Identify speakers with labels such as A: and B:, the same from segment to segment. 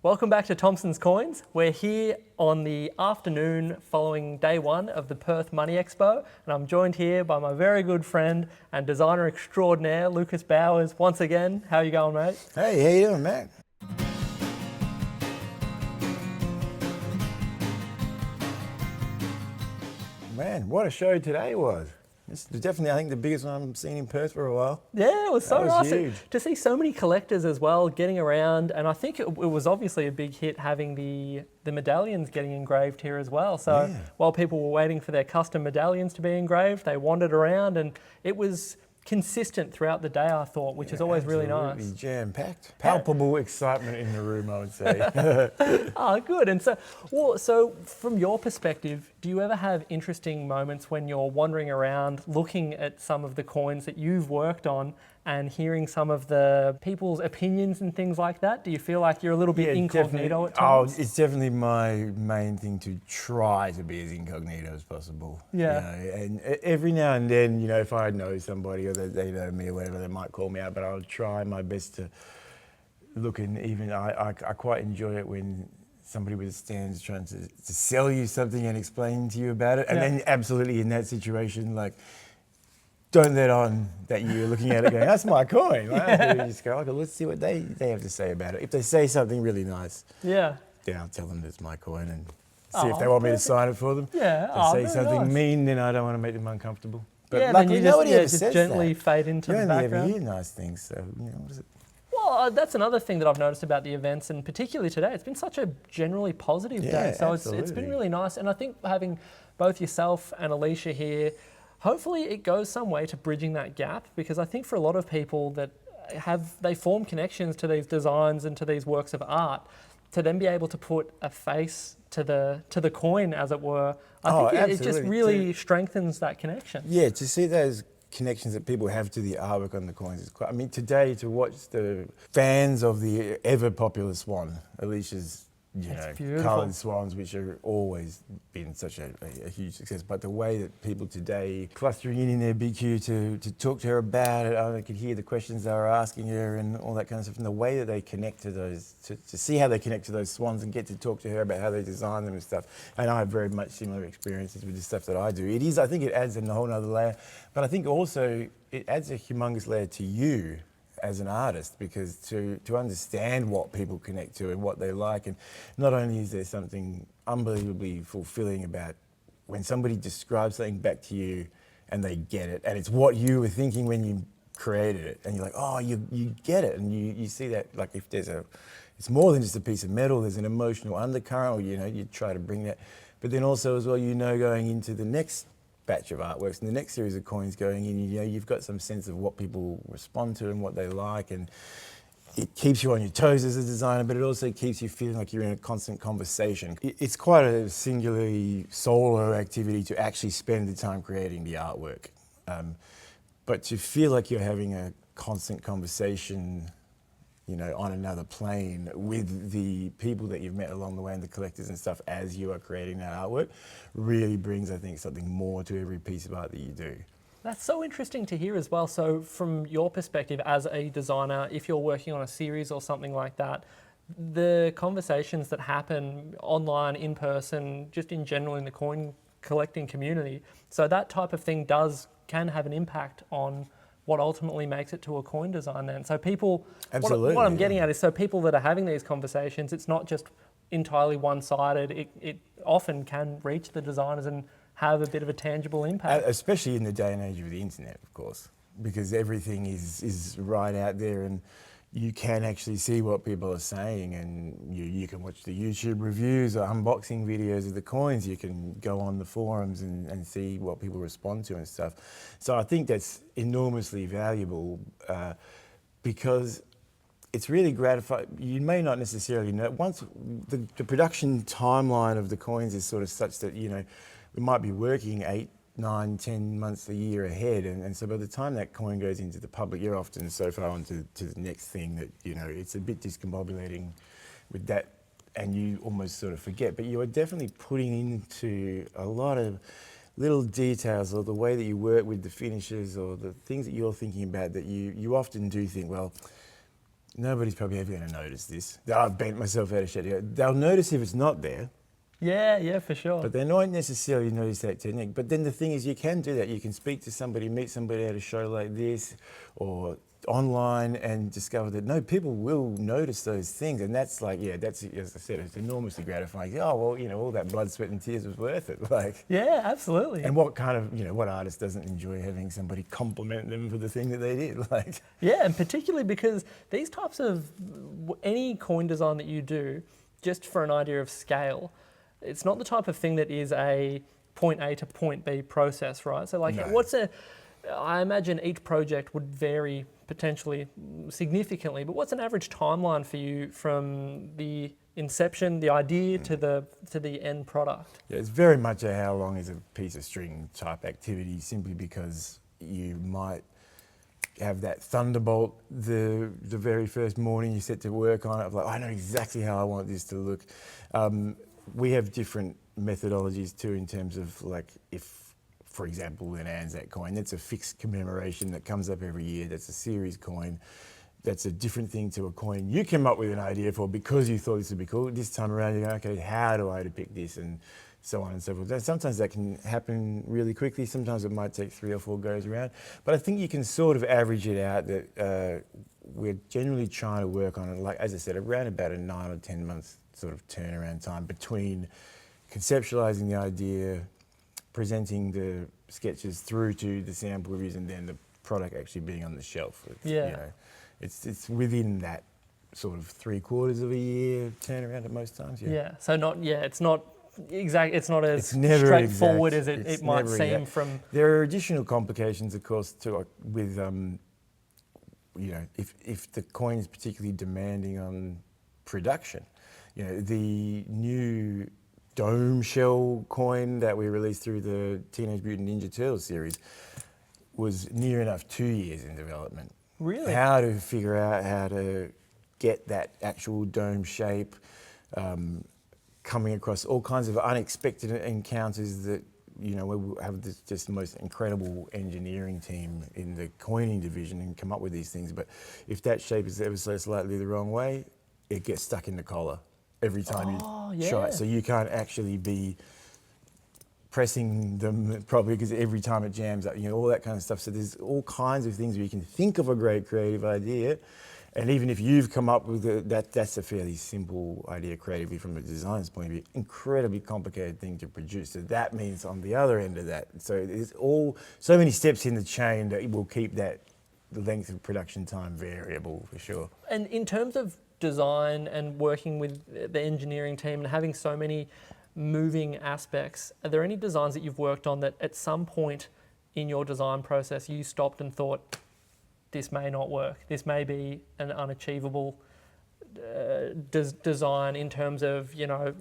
A: Welcome back to Thompson's Coins. We're here on the afternoon following day one of the Perth Money Expo, and I'm joined here by my very good friend and designer extraordinaire, Lucas Bowers. Once again, how you going, mate?
B: Hey, how you doing, Matt? Man, what a show today was. It's definitely, I think, the biggest one I've seen in Perth for a while.
A: Yeah, it was so nice
B: huge.
A: to see so many collectors as well getting around, and I think it was obviously a big hit having the medallions getting engraved here as well. So
B: Yeah.
A: while people were waiting for their custom medallions to be engraved, they wandered around, and it was consistent throughout the day, I thought, which is always really nice.
B: Jam-packed. Palpable excitement in the room, I would say.
A: Oh, good. And so from your perspective, do you ever have interesting moments when you're wandering around looking at some of the coins that you've worked on and hearing some of the people's opinions and things like that? Do you feel like you're a little bit incognito at times?
B: Oh, it's definitely my main thing to try to be as incognito as possible.
A: Yeah.
B: You know, and every now and then, you know, if I know somebody or they know me or whatever, they might call me out, but I'll try my best to look, and even I quite enjoy it when somebody with a stand is trying to sell you something and explain to you about it. And then absolutely in that situation, like, don't let on that you're looking at it going, that's my coin. Right? You just go, okay, let's see what they have to say about it. If they say something really nice, then I'll tell them it's my coin and see if they want me to sign it for them.
A: Yeah.
B: If they say something mean, then I don't want to make them uncomfortable. But
A: then you
B: nobody ever
A: just
B: says
A: gently
B: that.
A: fade into
B: You
A: the
B: only
A: background.
B: ever hear nice things, so, you know, what is it?
A: Well, that's another thing that I've noticed about the events, and particularly today. It's been such a generally positive day, so it's been
B: absolutely.
A: really nice. And I think having both yourself and Alicia here, hopefully it goes some way to bridging that gap, because I think for a lot of people that they form connections to these designs and to these works of art, to then be able to put a face to the coin, as it were, I think it just really strengthens that connection.
B: Yeah, to see those connections that people have to the artwork on the coins is quite. I mean, today to watch the fans of the ever popular swan, Alicia's, coloured swans, which have always been such a huge success. But the way that people today clustering in their big queue to talk to her about it, I could hear the questions they were asking her and all that kind of stuff, and the way that they connect to those, to see how they connect to those swans and get to talk to her about how they design them and stuff. And I have very much similar experiences with the stuff that I do. I think it adds a whole other layer, but I think also it adds a humongous layer to you as an artist, because to understand what people connect to and what they like, and not only is there something unbelievably fulfilling about when somebody describes something back to you and they get it, and it's what you were thinking when you created it, and you're like, oh, you get it, and you see that, like, if it's more than just a piece of metal, there's an emotional undercurrent, or you try to bring that, but then also as well, going into the next batch of artworks and the next series of coins going in, you've got some sense of what people respond to and what they like, and it keeps you on your toes as a designer, but it also keeps you feeling like you're in a constant conversation. It's quite a singularly solo activity to actually spend the time creating the artwork, but to feel like you're having a constant conversation on another plane with the people that you've met along the way and the collectors and stuff as you are creating that artwork really brings, I think, something more to every piece of art that you do.
A: That's so interesting to hear as well. So from your perspective as a designer, if you're working on a series or something like that, the conversations that happen online, in person, just in general in the coin collecting community, so that type of thing can have an impact on what ultimately makes it to a coin design then. So people,
B: Absolutely,
A: what I'm getting at is, so people that are having these conversations, it's not just entirely one-sided. It often can reach the designers and have a bit of a tangible impact.
B: Especially in the day and age of the internet, of course, because everything is right out there, and you can actually see what people are saying, and you can watch the YouTube reviews or unboxing videos of the coins. You can go on the forums and see what people respond to and stuff. So I think that's enormously valuable because it's really gratifying. You may not necessarily know, once the production timeline of the coins is sort of such that, we might be working 8, 9, 10 months a year ahead, and so by the time that coin goes into the public, you're often so far on to the next thing that it's a bit discombobulating with that, and you almost sort of forget. But you are definitely putting into a lot of little details, or the way that you work with the finishes, or the things that you're thinking about, that you often do think, well, nobody's probably ever going to notice this. I've bent myself out of shape. They'll notice if it's not there.
A: Yeah, for sure.
B: But they don't necessarily notice that technique. But then the thing is, you can do that. You can speak to somebody, meet somebody at a show like this, or online, and discover that no, people will notice those things. And that's like, yeah, that's, as I said, it's enormously gratifying. Oh, well, you know, all that blood, sweat and tears was worth it. Like,
A: yeah, absolutely.
B: And what kind of, you know, what artist doesn't enjoy having somebody compliment them for the thing that they did? Like,
A: yeah, and particularly because these types of, any coin design that you do, just for an idea of scale, it's not the type of thing that is a point A to point B process, right? So like,
B: No.
A: I imagine each project would vary potentially significantly, but what's an average timeline for you from the inception, the idea to the end product?
B: Yeah, it's very much a how long is a piece of string type activity, simply because you might have that thunderbolt the very first morning you set to work on it, of like, I know exactly how I want this to look. We have different methodologies too, in terms of like, if, for example, an Anzac coin, that's a fixed commemoration that comes up every year, that's a series coin, that's a different thing to a coin you came up with an idea for because you thought this would be cool. This time around you go, okay, how do I depict this, and so on and so forth. Sometimes that can happen really quickly, sometimes it might take 3 or 4 goes around, but I think you can sort of average it out that we're generally trying to work on it, like, as I said, around about a 9 or 10 months sort of turnaround time between conceptualising the idea, presenting the sketches through to the sample reviews, and then the product actually being on the shelf. You know, it's within that sort of 3/4 of a year turnaround at most times.
A: Yeah. So it's not exact. It's not as
B: never
A: straightforward
B: exact.
A: as it might seem
B: exact.
A: from.
B: There are additional complications, of course, too, with you know, if the coin is particularly demanding on production. You know, the new dome shell coin that we released through the Teenage Mutant Ninja Turtles series was near enough 2 years in development.
A: Really?
B: How to figure out how to get that actual dome shape, coming across all kinds of unexpected encounters that, you know, we have just the most incredible engineering team in the coining division and come up with these things. But if that shape is ever so slightly the wrong way, it gets stuck in the collar every time you try it. So you can't actually be pressing them properly because every time it jams up, you know, all that kind of stuff. So there's all kinds of things where you can think of a great creative idea, and even if you've come up with that's a fairly simple idea creatively from a designer's point of view, incredibly complicated thing to produce. So that means on the other end of that, so there's so many steps in the chain that will keep the length of production time variable for sure.
A: And in terms of design and working with the engineering team and having so many moving aspects, are there any designs that you've worked on that at some point in your design process you stopped and thought, this may not work, this may be an unachievable design in terms of, you know,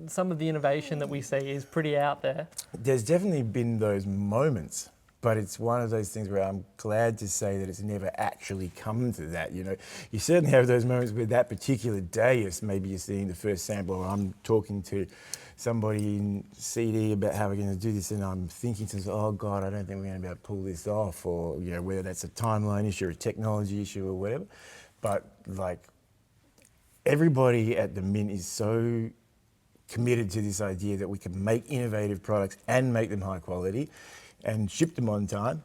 A: some of the innovation that we see is pretty out there?
B: There's definitely been those moments, but it's one of those things where I'm glad to say that it's never actually come to that. You know, you certainly have those moments where that particular day, maybe you're seeing the first sample, or I'm talking to somebody in CD about how we're going to do this, and I'm thinking to myself, oh God, I don't think we're going to be able to pull this off, or, you know, whether that's a timeline issue or a technology issue or whatever. But like, everybody at the Mint is so committed to this idea that we can make innovative products and make them high quality and ship them on time,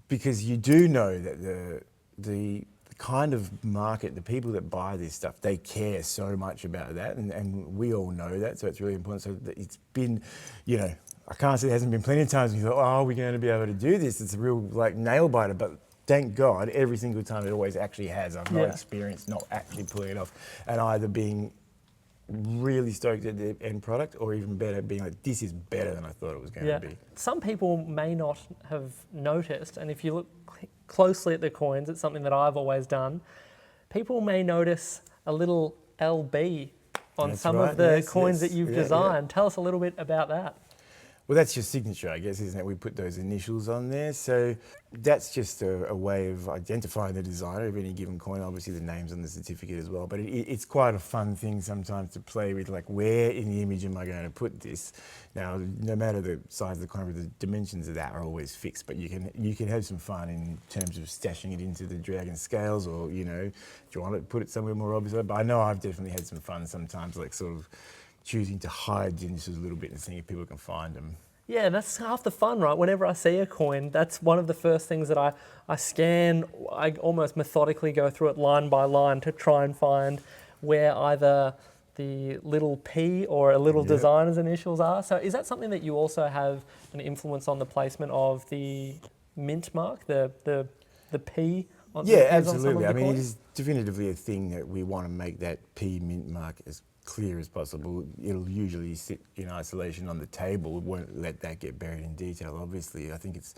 B: because you do know that the kind of market, the people that buy this stuff, they care so much about that, and we all know that, so it's really important. So it's been, you know, I can't say there hasn't been plenty of times when you thought, oh, are we going to be able to do this? It's a real like nail biter, but thank God every single time it always actually has. I've not experienced not actually pulling it off, and either being really stoked at the end product, or even better, being like, this is better than I thought it was going to be.
A: Some people may not have noticed, and if you look closely at the coins, it's something that I've always done, people may notice a little LB on some of the coins that you've designed. Tell us a little bit about that.
B: Well, that's your signature, I guess, isn't it? We put those initials on there. So that's just a way of identifying the designer of any given coin. Obviously, the name's on the certificate as well. But it's quite a fun thing sometimes to play with, like, where in the image am I going to put this? Now, no matter the size of the coin, the dimensions of that are always fixed. But you can have some fun in terms of stashing it into the dragon scales, or, you know, do you want to put it somewhere more obvious? But I know I've definitely had some fun sometimes, like sort of choosing to hide the initials a little bit and seeing if people can find them.
A: Yeah, that's half the fun, right? Whenever I see a coin, that's one of the first things that I scan. I almost methodically go through it line by line to try and find where either the little P or a little designer's initials are. So is that something that you also have an influence on the placement of the mint mark, the P?
B: Yeah, absolutely. I mean, it is definitively a thing that we want to make that P mint mark as clear as possible. It'll usually sit in isolation on the table. We won't let that get buried in detail, obviously. I think it's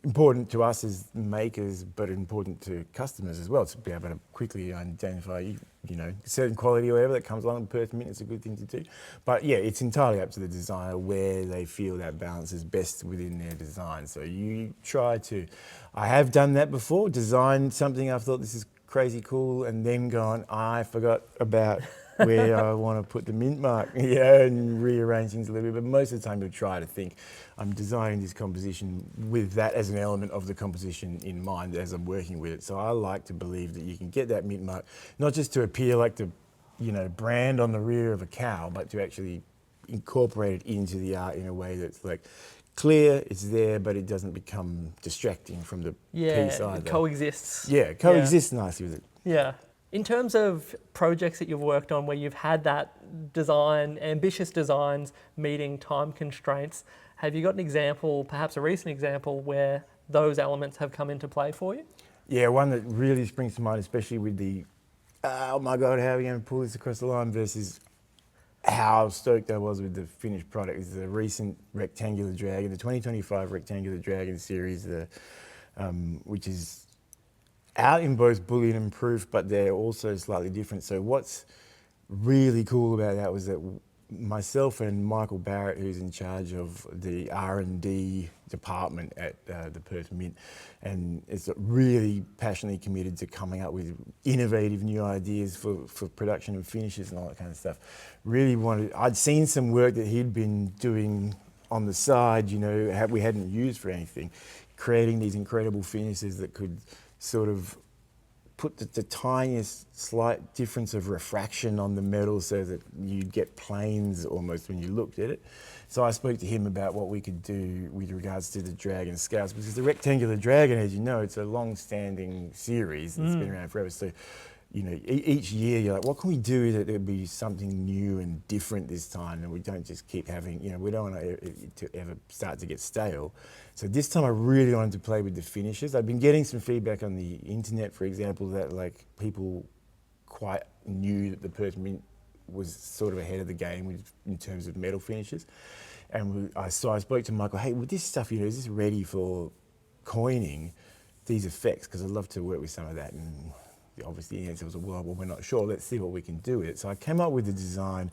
B: important to us as makers, but important to customers as well, to be able to quickly identify, you know, certain quality or whatever that comes along with Perth Mint. It's a good thing to do. But yeah, it's entirely up to the designer where they feel that balance is best within their design. So you try to, I have done that before, designed something I thought this is crazy cool, and then gone, I forgot about where I want to put the mint mark, and rearrange things a little bit. But most of the time you'll try to think, I'm designing this composition with that as an element of the composition in mind as I'm working with it. So I like to believe that you can get that mint mark, not just to appear like the, you know, brand on the rear of a cow, but to actually incorporate it into the art in a way that's like clear, it's there, but it doesn't become distracting from the piece either.
A: It coexists.
B: Yeah, it coexists nicely with it.
A: Yeah. In terms of projects that you've worked on where you've had that design, ambitious designs meeting time constraints, have you got an example, perhaps a recent example, where those elements have come into play for you?
B: Yeah, one that really springs to mind, especially with the, oh my God, how are we going to pull this across the line, versus how stoked I was with the finished product, is the recent rectangular dragon, the 2025 rectangular dragon series, which is out in both bullion and proof, but they're also slightly different. So what's really cool about that was that myself and Michael Barrett, who's in charge of the R&D department at the Perth Mint, and is really passionately committed to coming up with innovative new ideas for production and finishes and all that kind of stuff. Really wanted, I'd seen some work that he'd been doing on the side, you know, we hadn't used for anything, creating these incredible finishes that could sort of put the tiniest slight difference of refraction on the metal so that you'd get planes almost when you looked at it. So I spoke to him about what we could do with regards to the Dragon Scouts, because the rectangular dragon, as you know, it's a long-standing series that's been around forever. So, you know, each year you're like, what can we do that there'll be something new and different this time, and we don't just keep having, you know, we don't want it to ever start to get stale. So this time I really wanted to play with the finishes. I've been getting some feedback on the internet, for example, that like people quite knew that the Perth Mint was sort of ahead of the game in terms of metal finishes. And so I spoke to Michael, hey, with this stuff, you know, is this ready for coining these effects? Because I'd love to work with some of that. And obviously the answer was, well, we're not sure. Let's see what we can do with it. So I came up with the design,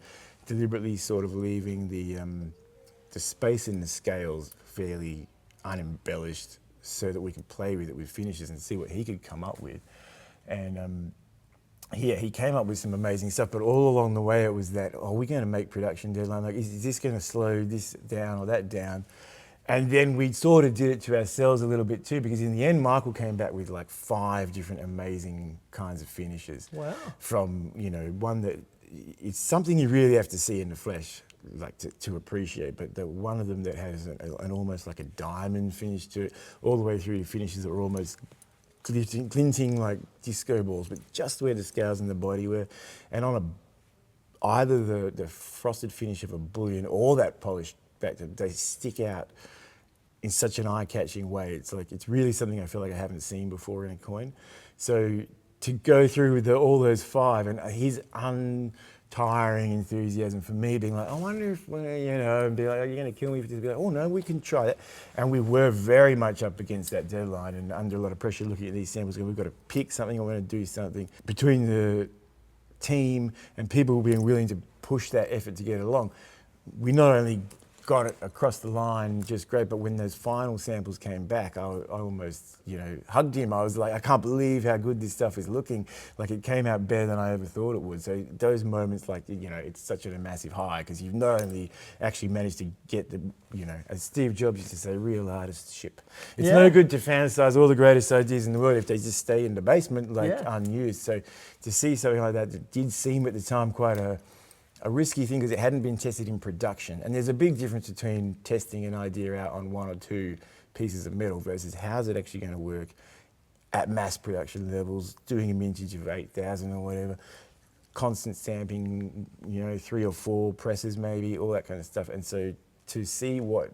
B: deliberately sort of leaving the space in the scales fairly unembellished so that we could play with it with finishes and see what he could come up with. And he came up with some amazing stuff, but all along the way it was that, oh, we're going to make production deadline, like, is this going to slow this down or that down? And then we sort of did it to ourselves a little bit too, because in the end, Michael came back with like 5 different amazing kinds of finishes.
A: Wow. From,
B: you know, one that, it's something you really have to see in the flesh, like to appreciate, but one of them that has an almost like a diamond finish to it, all the way through to finishes that are almost glinting like disco balls, but just where the scales in the body were, and on either the frosted finish of a bullion or that polished back, they stick out in such an eye-catching way. It's like, it's really something I feel like I haven't seen before in a coin. So to go through with all those 5, and his untiring enthusiasm for me being like, I wonder if, you know, and be like, are you going to kill me for this? Be like, oh no, we can try that. And we were very much up against that deadline and under a lot of pressure looking at these samples, we've got to pick something, we're going to do something. Between the team and people being willing to push that effort to get along, we not only got it across the line just great. But when those final samples came back, I almost, hugged him. I was like, I can't believe how good this stuff is looking. Like, it came out better than I ever thought it would. So those moments, like, it's such a massive high, because you've not only actually managed to get the, as Steve Jobs used to say, real artistship. It's no good to fantasize all the greatest ideas in the world if they just stay in the basement, unused. So to see something like that did seem at the time quite a risky thing, because it hadn't been tested in production. And there's a big difference between testing an idea out on 1 or 2 pieces of metal versus how's it actually going to work at mass production levels, doing a mintage of 8,000 or whatever, constant stamping, 3 or 4 presses maybe, all that kind of stuff. And so to see what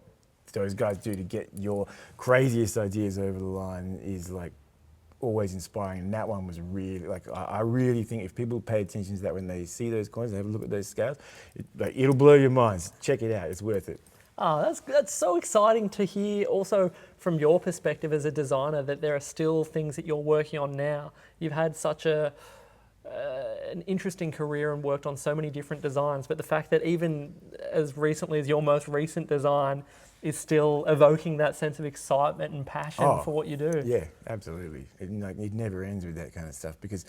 B: those guys do to get your craziest ideas over the line is like always inspiring. And that one was really, I really think if people pay attention to that when they see those coins, they have a look at those scales, it'll blow your minds. Check it out, it's worth it.
A: Oh, that's so exciting to hear also from your perspective as a designer, that there are still things that you're working on now. You've had such an interesting career and worked on so many different designs, but the fact that even as recently as your most recent design is still evoking that sense of excitement and passion for what you do.
B: Yeah, absolutely. It never ends with that kind of stuff, because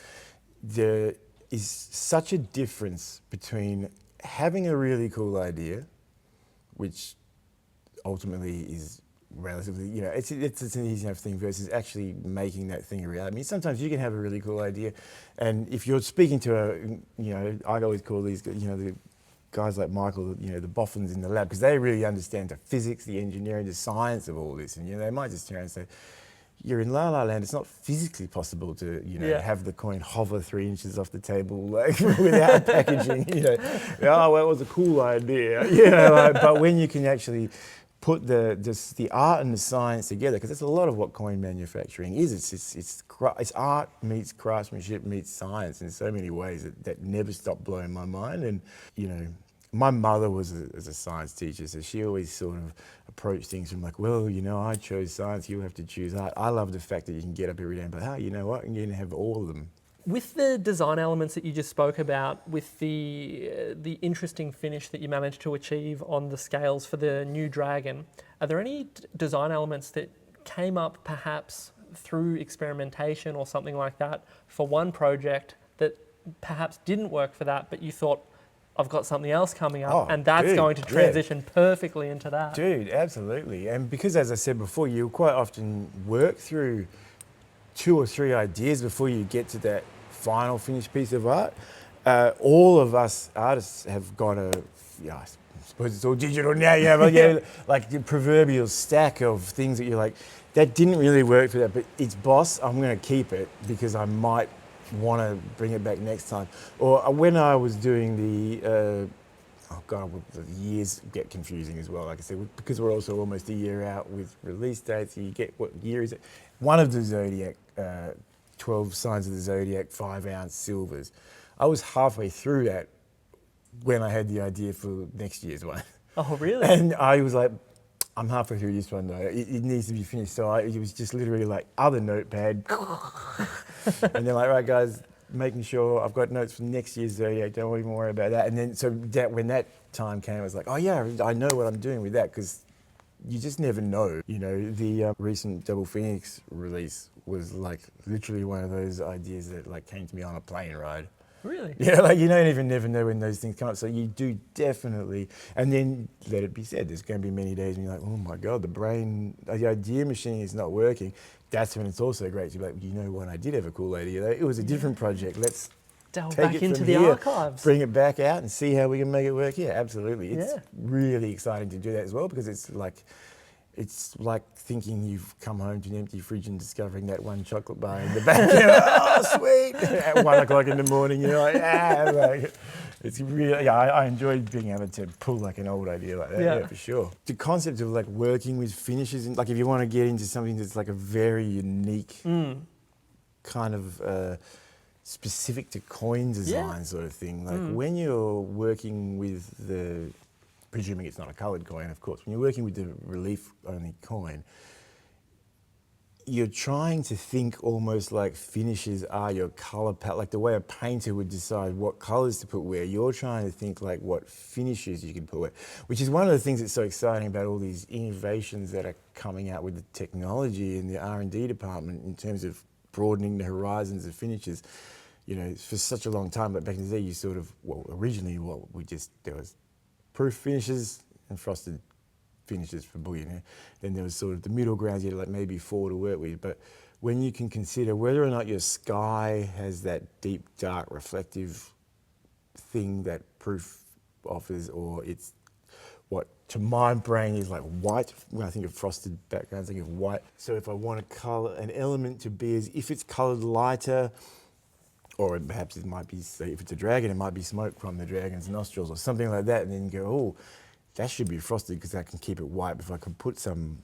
B: there is such a difference between having a really cool idea, which ultimately is relatively, it's an easy enough thing, versus actually making that thing a reality. I mean, sometimes you can have a really cool idea, and if you're speaking to I always call these, the guys like Michael, the boffins in the lab, because they really understand the physics, the engineering, the science of all this. And they might just turn around and say, you're in La La Land, it's not physically possible to, have the coin hover 3 inches off the table without packaging, Oh, well, it was a cool idea, but when you can actually put the art and the science together, because that's a lot of what coin manufacturing is. It's art meets craftsmanship meets science in so many ways that never stop blowing my mind. And my mother was a science teacher, so she always sort of approached things from like, well, I chose science, you have to choose art. I love the fact that you can get up every day and be like, you know what, you're going to have all of them.
A: With the design elements that you just spoke about, with the interesting finish that you managed to achieve on the scales for the new Dragon, are there any design elements that came up perhaps through experimentation or something like that for one project that perhaps didn't work for that, but you thought, I've got something else coming up, and that's going to transition perfectly into that?
B: Dude, absolutely. And because, as I said before, you quite often work through 2 or 3 ideas before you get to that final finished piece of art. All of us artists have got I suppose it's all digital now, like the proverbial stack of things that you're like, that didn't really work for that, but it's boss, I'm going to keep it because I might want to bring it back next time. Or when I was doing the the years get confusing as well. Like I said, because we're also almost a year out with release dates, you get, what year is it? One of the Zodiac, 12 Signs of the Zodiac 5-ounce silvers. I was halfway through that when I had the idea for next year's one.
A: Oh, really?
B: And I was like, I'm halfway through this one though. It needs to be finished. So it was just literally like other notepad. And then like, right guys, making sure I've got notes for next year's Zodiac, don't even worry about that. And then so that when that time came, I was like, oh yeah, I know what I'm doing with that, because you just never know. The recent Double Phoenix release was like literally one of those ideas that like came to me on a plane ride.
A: Really?
B: Yeah, like you don't even never know when those things come up. So you do definitely, and then let it be said, there's going to be many days when you're like, oh my God, the idea machine is not working. That's when it's also great to be like, what, I did have a cool idea. It was a different project. Let's
A: delve
B: take
A: back
B: it
A: into
B: from
A: the
B: here,
A: archives.
B: bring it back out and see how we can make it work. Yeah, absolutely. It's really exciting to do that as well, because it's like thinking you've come home to an empty fridge and discovering that one chocolate bar in the back. Oh, sweet! At 1 o'clock in the morning, you're like, it's really, I enjoy being able to pull like an old idea like that, yeah, for sure. The concept of like working with finishes, and like if you want to get into something that's like a very unique kind of specific to coin design sort of thing, like when you're working with presuming it's not a coloured coin, of course. When you're working with the relief-only coin, you're trying to think almost like finishes are your color palette, like the way a painter would decide what colors to put where. You're trying to think like what finishes you can put where, which is one of the things that's so exciting about all these innovations that are coming out with the technology in the R&D department in terms of broadening the horizons of finishes. You know, for such a long time, but back in the day, you sort of, well, originally there was proof finishes and frosted finishes for bullion. Then there was sort of the middle ground, you had like maybe 4 to work with. But when you can consider whether or not your sky has that deep, dark, reflective thing that proof offers, or it's what to my brain is like white. When I think of frosted backgrounds, I think of white. So if I want to color an element to be as if it's colored lighter, or perhaps it might be, say, if it's a dragon, it might be smoke from the dragon's nostrils or something like that. And then you go, oh, that should be frosted because I can keep it white. But if I can put some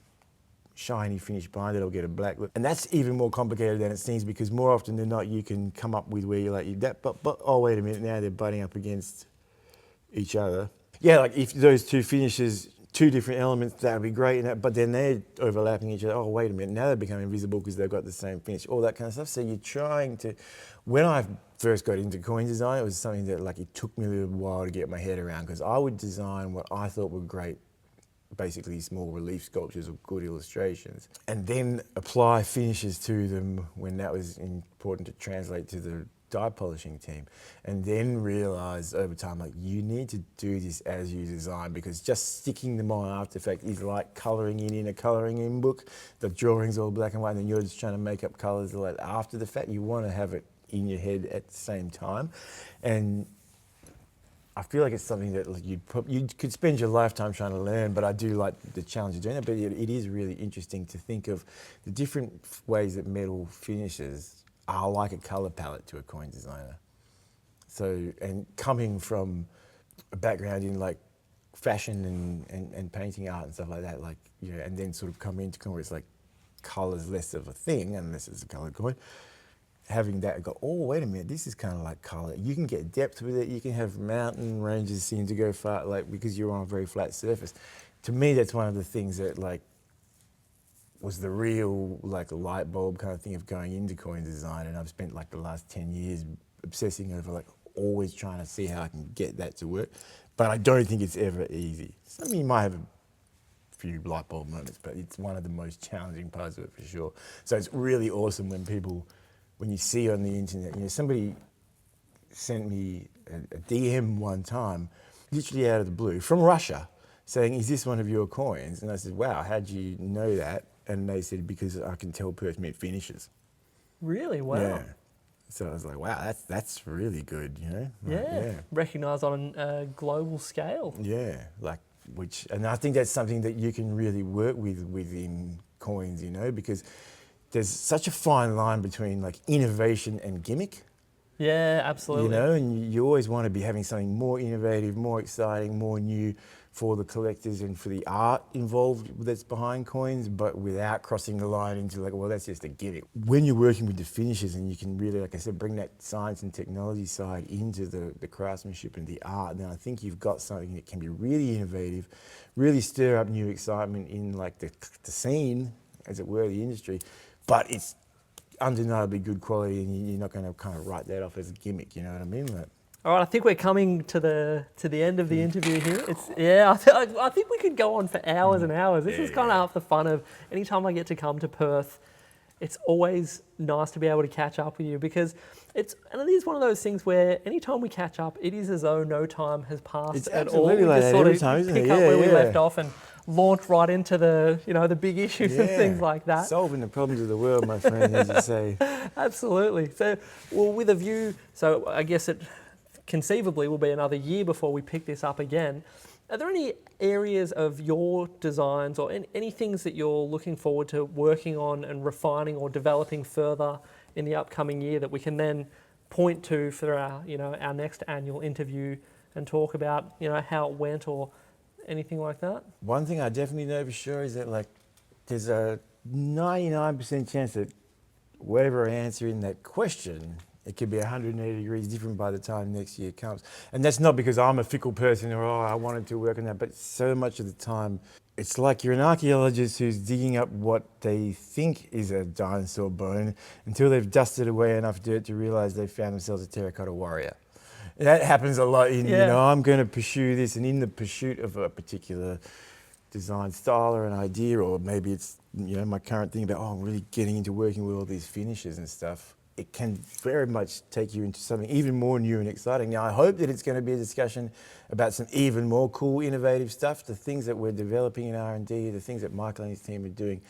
B: shiny finish behind it, I'll get a black look. And that's even more complicated than it seems, because more often than not, you can come up with where you're like, but oh, wait a minute, now they're butting up against each other. Yeah, like if those two finishes, two different elements, that would be great, but then they're overlapping each other. Oh, wait a minute, now they become invisible because they've got the same finish, all that kind of stuff. So you're trying to, when I first got into coin design, it was something that like it took me a little while to get my head around, because I would design what I thought were great, basically small relief sculptures or good illustrations, and then apply finishes to them when that was important to translate to the dye polishing team, and then realize over time, like, you need to do this as you design, because just sticking them on After Effects is like colouring in a colouring in book. The drawing's all black and white, and then you're just trying to make up colours like after the fact. You want to have it in your head at the same time, and I feel like it's something that like you could spend your lifetime trying to learn, but I do like the challenge of doing it. But it is really interesting to think of the different ways that metal finishes are like a colour palette to a coin designer. So, and coming from a background in like fashion and painting art and stuff like that, like, you know, and then sort of come into coin where it's like colour's less of a thing unless it's a coloured coin. Having that go, oh, wait a minute, this is kind of like colour. You can get depth with it. You can have mountain ranges seem to go far, like, because you're on a very flat surface. To me, that's one of the things that like was the real like light bulb kind of thing of going into coin design. And I've spent like the last 10 years obsessing over like always trying to see how I can get that to work. But I don't think it's ever easy. I mean, you might have a few light bulb moments, but it's one of the most challenging parts of it for sure. So it's really awesome when you see on the internet, you know, somebody sent me a DM one time, literally out of the blue, from Russia, saying, is this one of your coins? And I said, wow, how'd you know that? And they said, because I can tell Perth Mint finishes.
A: Really? Wow.
B: Yeah. So I was like, wow, that's really good, you know? Like,
A: yeah. Recognised on a global scale.
B: Yeah, and I think that's something that you can really work with within coins, you know, because there's such a fine line between like innovation and gimmick.
A: Yeah, absolutely.
B: You know, and you always want to be having something more innovative, more exciting, more new for the collectors and for the art involved that's behind coins, but without crossing the line into like, well, that's just a gimmick. When you're working with the finishes and you can really, like I said, bring that science and technology side into the craftsmanship and the art, then I think you've got something that can be really innovative, really stir up new excitement in like the scene, as it were, the industry. But it's undeniably good quality, and you're not going to kind of write that off as a gimmick. You know what I mean? Like,
A: all right, I think we're coming to the end of the interview here. I think we could go on for hours and hours. This is kind of half the fun of anytime I get to come to Perth. It's always nice to be able to catch up with you, because it is one of those things where anytime we catch up, it is as though no time has passed
B: it's
A: at all.
B: Absolutely like that every time, isn't it?
A: Pick up where we left off and launch right into the big issues and things like that.
B: Solving the problems of the world, my friend, as you say.
A: Absolutely. So, well, with a view, so I guess it conceivably will be another year before we pick this up again. Are there any areas of your designs or any things that you're looking forward to working on and refining or developing further in the upcoming year that we can then point to for our next annual interview and talk about, how it went or anything like that?
B: One thing I definitely know for sure is that there's a 99% chance that whatever I answer in that question, it could be 180 degrees different by the time next year comes. And that's not because I'm a fickle person or I wanted to work on that, but so much of the time it's like you're an archaeologist who's digging up what they think is a dinosaur bone until they've dusted away enough dirt to realise they've found themselves a terracotta warrior. That happens a lot in, you know, I'm going to pursue this, and in the pursuit of a particular design style or an idea, or maybe it's, you know, my current thing about, I'm really getting into working with all these finishes and stuff. It can very much take you into something even more new and exciting. Now, I hope that it's going to be a discussion about some even more cool, innovative stuff. The things that we're developing in R&D, the things that Michael and his team are doing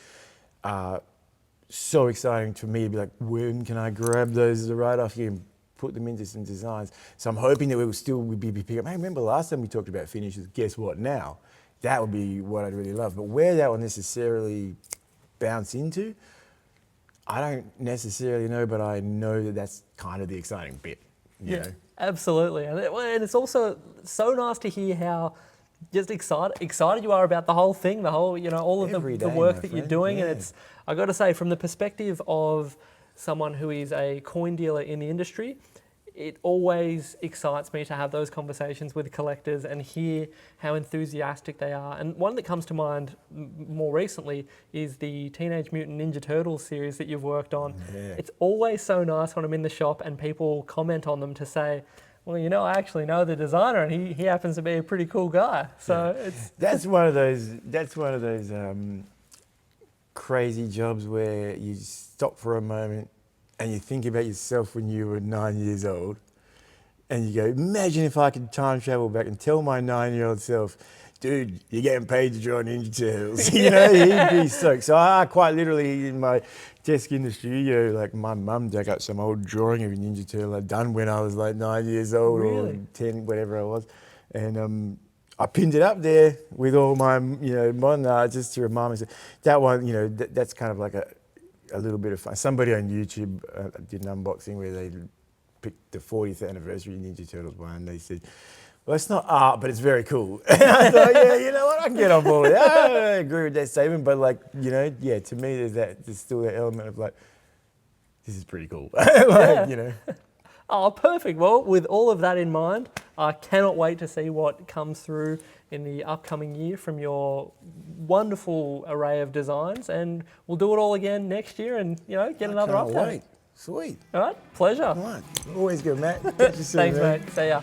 B: are so exciting to me to be like, when can I grab those right off you and put them into some designs? So I'm hoping that we'll be picking up, hey, remember last time we talked about finishes, guess what now? That would be what I'd really love. But where that will necessarily bounce into, I don't necessarily know, but I know that that's kind of the exciting bit. You know?
A: Absolutely. And it's also so nice to hear how just excited you are about the whole thing, the whole, you know, all of the work that you're doing. And it's, I got to say, from the perspective of someone who is a coin dealer in the industry, it always excites me to have those conversations with collectors and hear how enthusiastic they are. And one that comes to mind more recently is the Teenage Mutant Ninja Turtles series that you've worked on. Yeah. It's always so nice when I'm in the shop and people comment on them to say, well, you know, I actually know the designer and he happens to be a pretty cool guy. So it's
B: that's one of those crazy jobs where you stop for a moment and you think about yourself when you were 9 years old, and you go, imagine if I could time travel back and tell my 9-year-old self, dude, you're getting paid to draw Ninja Turtles. You know, he'd be stoked. So I quite literally, in my desk in the studio, like my mum dug up some old drawing of a Ninja Turtle I'd done when I was like 9 years old or 10, whatever I was. And I pinned it up there with all my, you know, modern art just to remind me. So that one, you know, that's kind of like a little bit of fun. Somebody on YouTube did an unboxing where they picked the 40th anniversary Ninja Turtles one, and they said, well, it's not art, but it's very cool. And I thought, yeah, you know what, I can get on board with that. I agree with that statement, but like, you know, yeah, to me there's still that element of like, this is pretty cool. Like, you know.
A: Oh, perfect. Well, with all of that in mind, I cannot wait to see what comes through in the upcoming year from your wonderful array of designs, and we'll do it all again next year and, you know, get another update.
B: Sweet.
A: All right, pleasure.
B: All right. Always good, Matt. Catch you soon,
A: Thanks, mate. See ya.